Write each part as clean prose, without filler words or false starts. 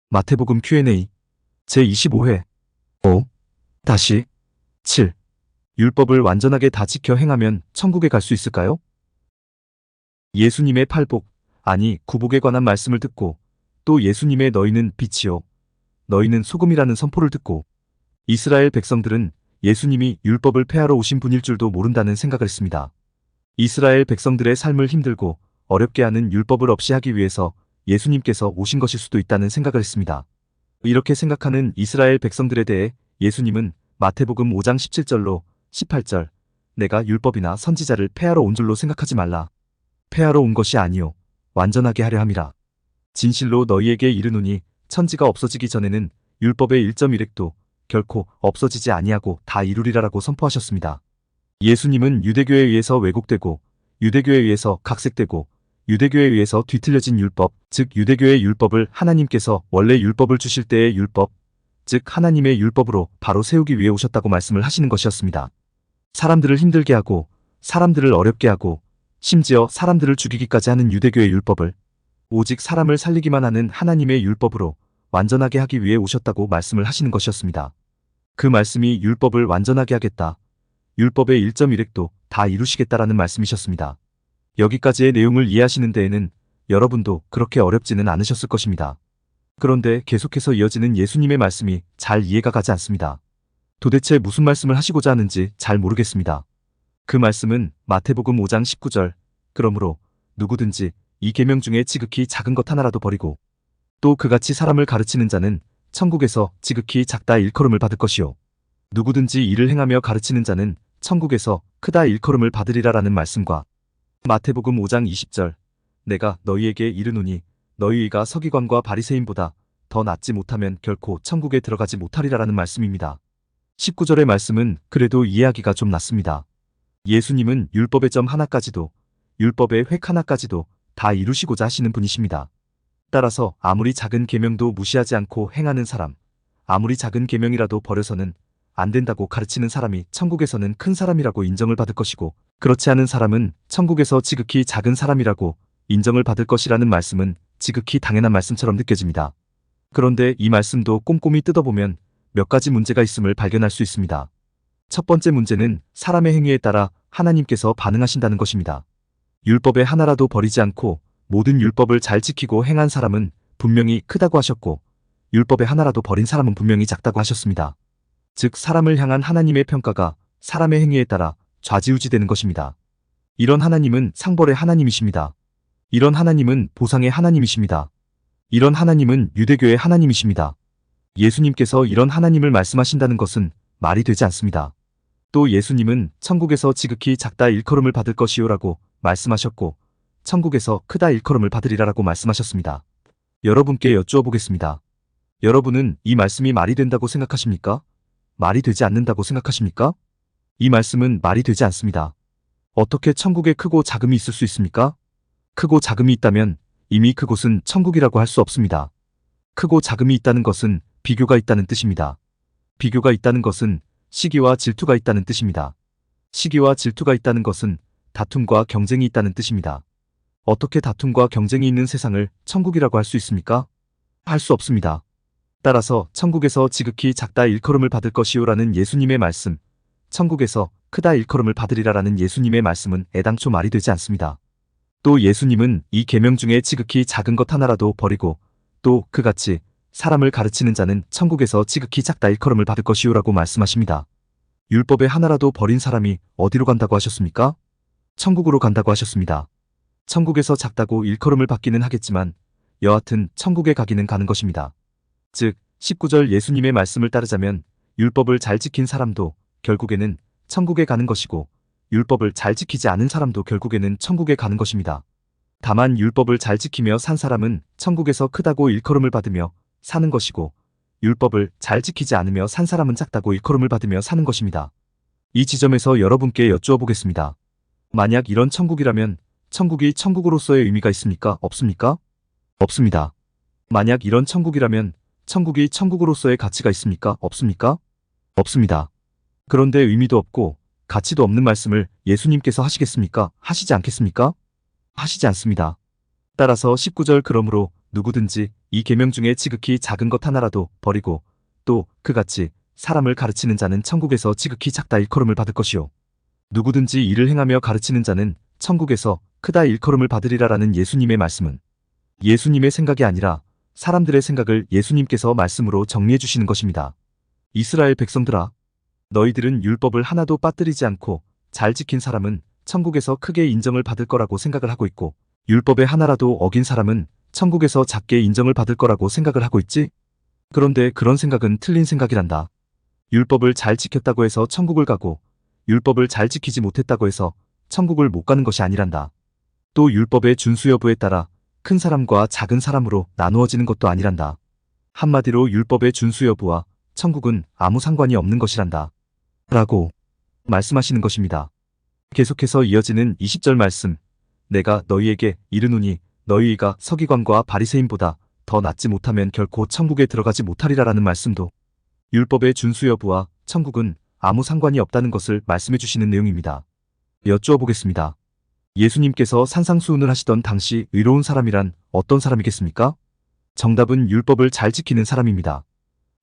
마태복음 Q&A 제25회 5. 다시 7. 율법을 완전하게 다 지켜 행하면 천국에 갈 수 있을까요? 예수님의 팔복, 아니 구복에 관한 말씀을 듣고 또 예수님의 너희는 빛이요 너희는 소금이라는 선포를 듣고 이스라엘 백성들은 예수님이 율법을 폐하러 오신 분일 줄도 모른다는 생각을 했습니다. 이스라엘 백성들의 삶을 힘들고 어렵게 하는 율법을 없이 하기 위해서 예수님께서 오신 것일 수도 있다는 생각을 했습니다. 이렇게 생각하는 이스라엘 백성들에 대해 예수님은 마태복음 5장 17절로 18절 내가 율법이나 선지자를 폐하러 온 줄로 생각하지 말라. 폐하러 온 것이 아니요 완전하게 하려 함이라. 진실로 너희에게 이르노니 천지가 없어지기 전에는 율법의 1.1획도 결코 없어지지 아니하고 다 이루리라라고 선포하셨습니다. 예수님은 유대교에 의해서 왜곡되고 유대교에 의해서 각색되고 유대교에 의해서 뒤틀려진 율법, 즉 유대교의 율법을 하나님께서 원래 율법을 주실 때의 율법, 즉 하나님의 율법으로 바로 세우기 위해 오셨다고 말씀을 하시는 것이었습니다. 사람들을 힘들게 하고 사람들을 어렵게 하고 심지어 사람들을 죽이기까지 하는 유대교의 율법을 오직 사람을 살리기만 하는 하나님의 율법으로 완전하게 하기 위해 오셨다고 말씀을 하시는 것이었습니다. 그 말씀이 율법을 완전하게 하겠다. 율법의 1.1획도 다 이루시겠다라는 말씀이셨습니다. 여기까지의 내용을 이해하시는 데에는 여러분도 그렇게 어렵지는 않으셨을 것입니다. 그런데 계속해서 이어지는 예수님의 말씀이 잘 이해가 가지 않습니다. 도대체 무슨 말씀을 하시고자 하는지 잘 모르겠습니다. 그 말씀은 마태복음 5장 19절 그러므로 누구든지 이 계명 중에 지극히 작은 것 하나라도 버리고 또 그같이 사람을 가르치는 자는 천국에서 지극히 작다 일컬음을 받을 것이요 누구든지 이를 행하며 가르치는 자는 천국에서 크다 일컬음을 받으리라라는 말씀과 마태복음 5장 20절 내가 너희에게 이르노니 너희가 서기관과 바리새인보다 더 낫지 못하면 결코 천국에 들어가지 못하리라라는 말씀입니다. 19절의 말씀은 그래도 이해하기가 좀 낫습니다. 예수님은 율법의 점 하나까지도 율법의 획 하나까지도 다 이루시고자 하시는 분이십니다. 따라서 아무리 작은 계명도 무시하지 않고 행하는 사람, 아무리 작은 계명이라도 버려서는 안 된다고 가르치는 사람이 천국에서는 큰 사람이라고 인정을 받을 것이고 그렇지 않은 사람은 천국에서 지극히 작은 사람이라고 인정을 받을 것이라는 말씀은 지극히 당연한 말씀처럼 느껴집니다. 그런데 이 말씀도 꼼꼼히 뜯어보면 몇 가지 문제가 있음을 발견할 수 있습니다. 첫 번째 문제는 사람의 행위에 따라 하나님께서 반응하신다는 것입니다. 율법의 하나라도 버리지 않고 모든 율법을 잘 지키고 행한 사람은 분명히 크다고 하셨고 율법의 하나라도 버린 사람은 분명히 작다고 하셨습니다. 즉 사람을 향한 하나님의 평가가 사람의 행위에 따라 좌지우지되는 것입니다. 이런 하나님은 상벌의 하나님이십니다. 이런 하나님은 보상의 하나님이십니다. 이런 하나님은 유대교의 하나님이십니다. 예수님께서 이런 하나님을 말씀하신다는 것은 말이 되지 않습니다. 또 예수님은 천국에서 지극히 작다 일컬음을 받을 것이요라고 말씀하셨고 천국에서 크다 일컬음을 받으리라라고 말씀하셨습니다. 여러분께 여쭈어 보겠습니다. 여러분은 이 말씀이 말이 된다고 생각하십니까? 말이 되지 않는다고 생각하십니까? 이 말씀은 말이 되지 않습니다. 어떻게 천국에 크고 작음이 있을 수 있습니까? 크고 작음이 있다면 이미 그곳은 천국이라고 할 수 없습니다. 크고 작음이 있다는 것은 비교가 있다는 뜻입니다. 비교가 있다는 것은 시기와 질투가 있다는 뜻입니다. 시기와 질투가 있다는 것은 다툼과 경쟁이 있다는 뜻입니다. 어떻게 다툼과 경쟁이 있는 세상을 천국이라고 할 수 있습니까? 할 수 없습니다. 따라서 천국에서 지극히 작다 일컬음을 받을 것이요라는 예수님의 말씀, 천국에서 크다 일컬음을 받으리라라는 예수님의 말씀은 애당초 말이 되지 않습니다. 또 예수님은 이 계명 중에 지극히 작은 것 하나라도 버리고 또 그같이 사람을 가르치는 자는 천국에서 지극히 작다 일컬음을 받을 것이요라고 말씀하십니다. 율법의 하나라도 버린 사람이 어디로 간다고 하셨습니까? 천국으로 간다고 하셨습니다. 천국에서 작다고 일컬음을 받기는 하겠지만 여하튼 천국에 가기는 가는 것입니다. 즉 19절 예수님의 말씀을 따르자면 율법을 잘 지킨 사람도 결국에는 천국에 가는 것이고 율법을 잘 지키지 않은 사람도 결국에는 천국에 가는 것입니다. 다만 율법을 잘 지키며 산 사람은 천국에서 크다고 일컬음을 받으며 사는 것이고 율법을 잘 지키지 않으며 산 사람은 작다고 일컬음을 받으며 사는 것입니다. 이 지점에서 여러분께 여쭈어 보겠습니다. 만약 이런 천국이라면 천국이 천국으로서의 의미가 있습니까? 없습니까? 없습니다. 만약 이런 천국이라면 천국이 천국으로서의 가치가 있습니까? 없습니까? 없습니다. 그런데 의미도 없고 가치도 없는 말씀을 예수님께서 하시겠습니까? 하시지 않겠습니까? 하시지 않습니다. 따라서 19절 그러므로 누구든지 이 계명 중에 지극히 작은 것 하나라도 버리고 또 그같이 사람을 가르치는 자는 천국에서 지극히 작다 일컬음을 받을 것이요. 누구든지 이를 행하며 가르치는 자는 천국에서 크다 일컬음을 받으리라라는 예수님의 말씀은 예수님의 생각이 아니라 사람들의 생각을 예수님께서 말씀으로 정리해 주시는 것입니다. 이스라엘 백성들아, 너희들은 율법을 하나도 빠뜨리지 않고 잘 지킨 사람은 천국에서 크게 인정을 받을 거라고 생각을 하고 있고 율법의 하나라도 어긴 사람은 천국에서 작게 인정을 받을 거라고 생각을 하고 있지? 그런데 그런 생각은 틀린 생각이란다. 율법을 잘 지켰다고 해서 천국을 가고 율법을 잘 지키지 못했다고 해서 천국을 못 가는 것이 아니란다. 또 율법의 준수 여부에 따라 큰 사람과 작은 사람으로 나누어지는 것도 아니란다. 한마디로 율법의 준수 여부와 천국은 아무 상관이 없는 것이란다. 라고 말씀하시는 것입니다. 계속해서 이어지는 20절 말씀. 내가 너희에게 이르노니 너희가 서기관과 바리새인보다 더 낫지 못하면 결코 천국에 들어가지 못하리라라는 말씀도 율법의 준수 여부와 천국은 아무 상관이 없다는 것을 말씀해 주시는 내용입니다. 여쭈어 보겠습니다. 예수님께서 산상수훈을 하시던 당시 의로운 사람이란 어떤 사람이겠습니까? 정답은 율법을 잘 지키는 사람입니다.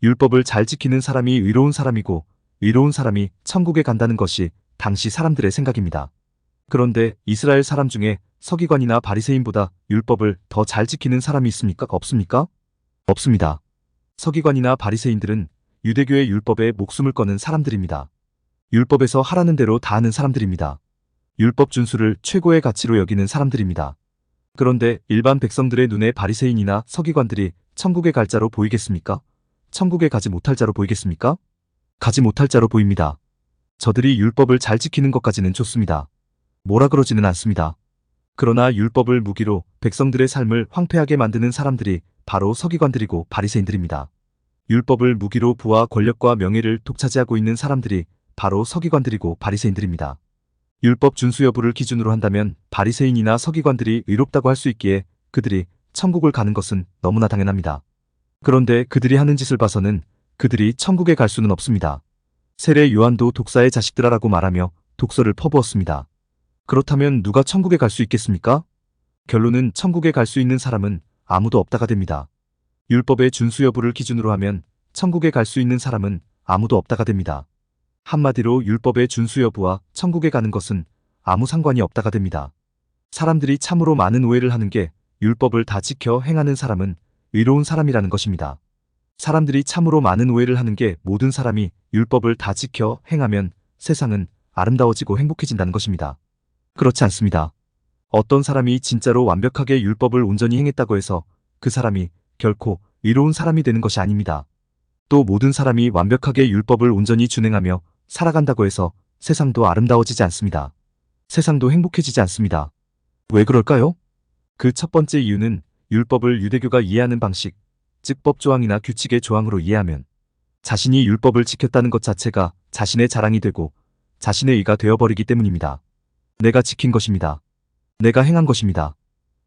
율법을 잘 지키는 사람이 의로운 사람이고 의로운 사람이 천국에 간다는 것이 당시 사람들의 생각입니다. 그런데 이스라엘 사람 중에 서기관이나 바리새인보다 율법을 더 잘 지키는 사람이 있습니까? 없습니까? 없습니다. 서기관이나 바리새인들은 유대교의 율법에 목숨을 거는 사람들입니다. 율법에서 하라는 대로 다 하는 사람들입니다. 율법 준수를 최고의 가치로 여기는 사람들입니다. 그런데 일반 백성들의 눈에 바리새인이나 서기관들이 천국에 갈 자로 보이겠습니까? 천국에 가지 못할 자로 보이겠습니까? 가지 못할 자로 보입니다. 저들이 율법을 잘 지키는 것까지는 좋습니다. 뭐라 그러지는 않습니다. 그러나 율법을 무기로 백성들의 삶을 황폐하게 만드는 사람들이 바로 서기관들이고 바리새인들입니다. 율법을 무기로 부와 권력과 명예를 독차지하고 있는 사람들이 바로 서기관들이고 바리새인들입니다. 율법 준수 여부를 기준으로 한다면 바리새인이나 서기관들이 의롭다고 할 수 있기에 그들이 천국을 가는 것은 너무나 당연합니다. 그런데 그들이 하는 짓을 봐서는 그들이 천국에 갈 수는 없습니다. 세례 요한도 독사의 자식들아라고 말하며 독서를 퍼부었습니다. 그렇다면 누가 천국에 갈 수 있겠습니까? 결론은 천국에 갈 수 있는 사람은 아무도 없다가 됩니다. 율법의 준수 여부를 기준으로 하면 천국에 갈 수 있는 사람은 아무도 없다가 됩니다. 한마디로 율법의 준수 여부와 천국에 가는 것은 아무 상관이 없다가 됩니다. 사람들이 참으로 많은 오해를 하는 게 율법을 다 지켜 행하는 사람은 의로운 사람이라는 것입니다. 사람들이 참으로 많은 오해를 하는 게 모든 사람이 율법을 다 지켜 행하면 세상은 아름다워지고 행복해진다는 것입니다. 그렇지 않습니다. 어떤 사람이 진짜로 완벽하게 율법을 온전히 행했다고 해서 그 사람이 결코 의로운 사람이 되는 것이 아닙니다. 또 모든 사람이 완벽하게 율법을 온전히 준행하며 살아간다고 해서 세상도 아름다워지지 않습니다. 세상도 행복해지지 않습니다. 왜 그럴까요? 그 첫 번째 이유는 율법을 유대교가 이해하는 방식, 즉 법조항이나 규칙의 조항으로 이해하면 자신이 율법을 지켰다는 것 자체가 자신의 자랑이 되고 자신의 의가 되어버리기 때문입니다. 내가 지킨 것입니다. 내가 행한 것입니다.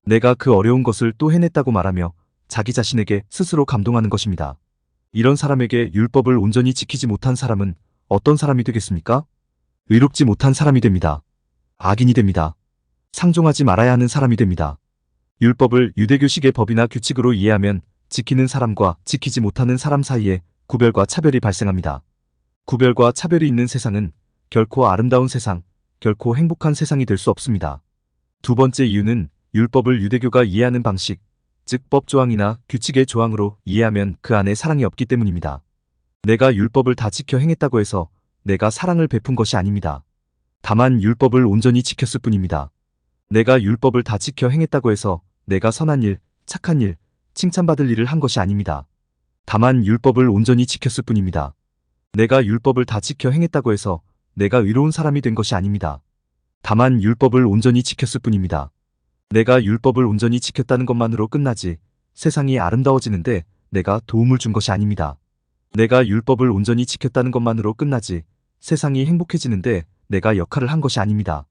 내가 그 어려운 것을 또 해냈다고 말하며 자기 자신에게 스스로 감동하는 것입니다. 이런 사람에게 율법을 온전히 지키지 못한 사람은 어떤 사람이 되겠습니까? 의롭지 못한 사람이 됩니다. 악인이 됩니다. 상종하지 말아야 하는 사람이 됩니다. 율법을 유대교식의 법이나 규칙으로 이해하면 지키는 사람과 지키지 못하는 사람 사이에 구별과 차별이 발생합니다. 구별과 차별이 있는 세상은 결코 아름다운 세상, 결코 행복한 세상이 될 수 없습니다. 두 번째 이유는 율법을 유대교가 이해하는 방식, 즉 법조항이나 규칙의 조항으로 이해하면 그 안에 사랑이 없기 때문입니다. 내가 율법을 다 지켜 행했다고 해서 내가 사랑을 베푼 것이 아닙니다. 다만 율법을 온전히 지켰을 뿐입니다. 내가 율법을 다 지켜 행했다고 해서 내가 선한 일, 착한 일, 칭찬받을 일을 한 것이 아닙니다. 다만 율법을 온전히 지켰을 뿐입니다. 내가 율법을 다 지켜 행했다고 해서 내가 의로운 사람이 된 것이 아닙니다. 다만 율법을 온전히 지켰을 뿐입니다. 내가 율법을 온전히 지켰다는 것만으로 끝나지 세상이 아름다워지는데 내가 도움을 준 것이 아닙니다. 내가 율법을 온전히 지켰다는 것만으로 끝나지 세상이 행복해지는데 내가 역할을 한 것이 아닙니다.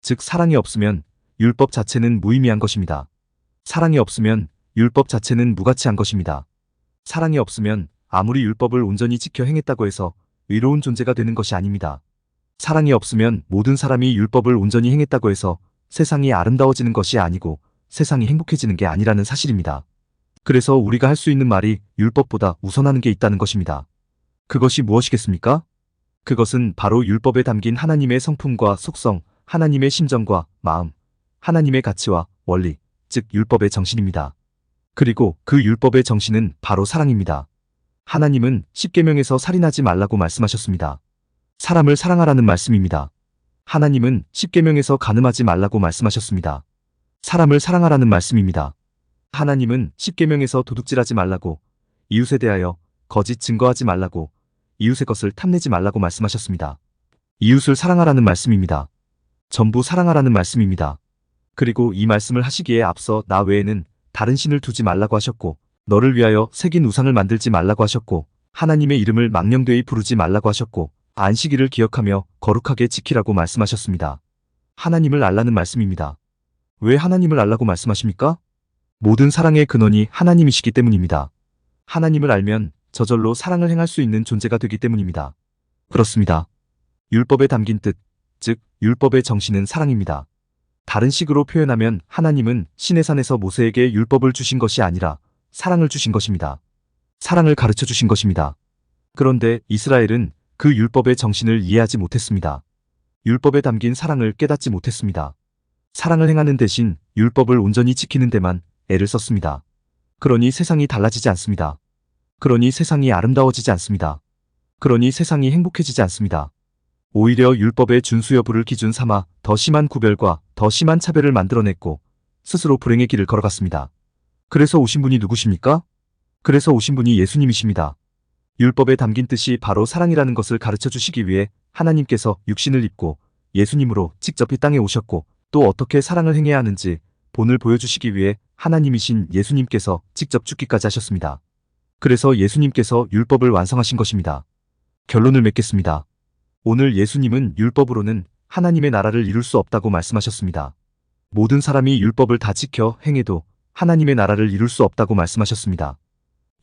즉 사랑이 없으면 율법 자체는 무의미한 것입니다. 사랑이 없으면 율법 자체는 무가치한 것입니다. 사랑이 없으면 아무리 율법을 온전히 지켜 행했다고 해서 의로운 존재가 되는 것이 아닙니다. 사랑이 없으면 모든 사람이 율법을 온전히 행했다고 해서 세상이 아름다워지는 것이 아니고 세상이 행복해지는 게 아니라는 사실입니다. 그래서 우리가 할 수 있는 말이 율법보다 우선하는 게 있다는 것입니다. 그것이 무엇이겠습니까? 그것은 바로 율법에 담긴 하나님의 성품과 속성, 하나님의 심정과 마음, 하나님의 가치와 원리, 즉 율법의 정신입니다. 그리고 그 율법의 정신은 바로 사랑입니다. 하나님은 십계명에서 살인하지 말라고 말씀하셨습니다. 사람을 사랑하라는 말씀입니다. 하나님은 십계명에서 간음하지 말라고 말씀하셨습니다. 사람을 사랑하라는 말씀입니다. 하나님은 십계명에서 도둑질하지 말라고, 이웃에 대하여 거짓 증거하지 말라고, 이웃의 것을 탐내지 말라고 말씀하셨습니다. 이웃을 사랑하라는 말씀입니다. 전부 사랑하라는 말씀입니다. 그리고 이 말씀을 하시기에 앞서 나 외에는 다른 신을 두지 말라고 하셨고, 너를 위하여 새긴 우상을 만들지 말라고 하셨고, 하나님의 이름을 망령되이 부르지 말라고 하셨고, 안식일을 기억하며 거룩하게 지키라고 말씀하셨습니다. 하나님을 알라는 말씀입니다. 왜 하나님을 알라고 말씀하십니까? 모든 사랑의 근원이 하나님이시기 때문입니다. 하나님을 알면 저절로 사랑을 행할 수 있는 존재가 되기 때문입니다. 그렇습니다. 율법에 담긴 뜻, 즉 율법의 정신은 사랑입니다. 다른 식으로 표현하면 하나님은 시내산에서 모세에게 율법을 주신 것이 아니라 사랑을 주신 것입니다. 사랑을 가르쳐 주신 것입니다. 그런데 이스라엘은 그 율법의 정신을 이해하지 못했습니다. 율법에 담긴 사랑을 깨닫지 못했습니다. 사랑을 행하는 대신 율법을 온전히 지키는 데만 애를 썼습니다. 그러니 세상이 달라지지 않습니다. 그러니 세상이 아름다워지지 않습니다. 그러니 세상이 행복해지지 않습니다. 오히려 율법의 준수 여부를 기준 삼아 더 심한 구별과 더 심한 차별을 만들어냈고 스스로 불행의 길을 걸어갔습니다. 그래서 오신 분이 누구십니까? 그래서 오신 분이 예수님이십니다. 율법에 담긴 뜻이 바로 사랑이라는 것을 가르쳐 주시기 위해 하나님께서 육신을 입고 예수님으로 직접 이 땅에 오셨고 또 어떻게 사랑을 행해야 하는지 본을 보여주시기 위해 하나님이신 예수님께서 직접 죽기까지 하셨습니다. 그래서 예수님께서 율법을 완성하신 것입니다. 결론을 맺겠습니다. 오늘 예수님은 율법으로는 하나님의 나라를 이룰 수 없다고 말씀하셨습니다. 모든 사람이 율법을 다 지켜 행해도 하나님의 나라를 이룰 수 없다고 말씀하셨습니다.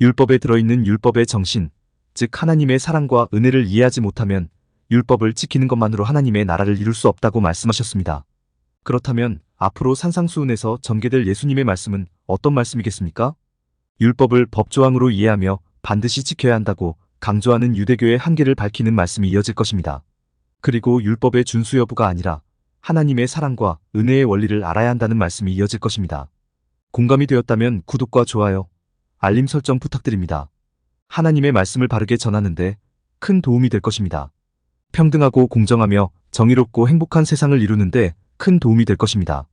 율법에 들어있는 율법의 정신, 즉 하나님의 사랑과 은혜를 이해하지 못하면 율법을 지키는 것만으로 하나님의 나라를 이룰 수 없다고 말씀하셨습니다. 그렇다면 앞으로 산상수훈에서 전개될 예수님의 말씀은 어떤 말씀이겠습니까? 율법을 법조항으로 이해하며 반드시 지켜야 한다고 강조하는 유대교의 한계를 밝히는 말씀이 이어질 것입니다. 그리고 율법의 준수 여부가 아니라 하나님의 사랑과 은혜의 원리를 알아야 한다는 말씀이 이어질 것입니다. 공감이 되었다면 구독과 좋아요, 알림 설정 부탁드립니다. 하나님의 말씀을 바르게 전하는데 큰 도움이 될 것입니다. 평등하고 공정하며 정의롭고 행복한 세상을 이루는데 큰 도움이 될 것입니다.